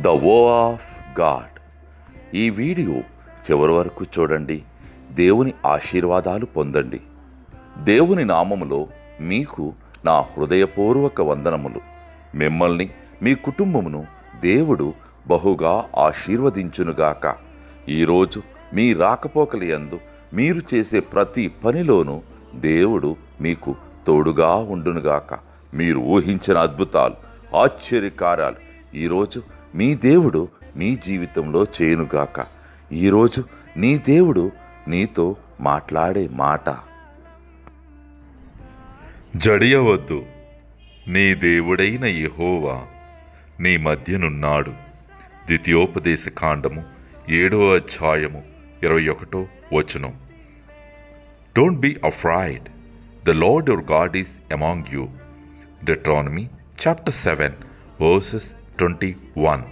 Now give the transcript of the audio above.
The వో of God. ఈ video చివరి వరకు చూడండి. దేవుని ఆశీర్వాదాలు పొందండి. దేవుని నామములో మీకు నా హృదయపూర్వక వందనములు. మిమ్మల్ని మీ కుటుంబమును దేవుడు బహుగా ఆశీర్వదించునుగాక. ఈరోజు మీ రాకపోకల యందు మీరు చేసే ప్రతి పనిలోనూ దేవుడు మీకు తోడుగా ఉండునుగాక. మీరు ఊహించిన అద్భుతాలు, ఆశ్చర్యకార్యాలు ఈరోజు మీ దేవుడు మీ జీవితంలో చేయునుగాక. ఈరోజు నీ దేవుడు నీతో మాట్లాడే మాట. జడియవద్దు, నీ దేవుడైన యెహోవా నీ మధ్యనున్నాడు. ద్వితీయోపదేశ కాండము 7వ అధ్యాయము 21వ వచనం. Don't be afraid, the Lord your God is among you. Deuteronomy chapter 7 verses 21.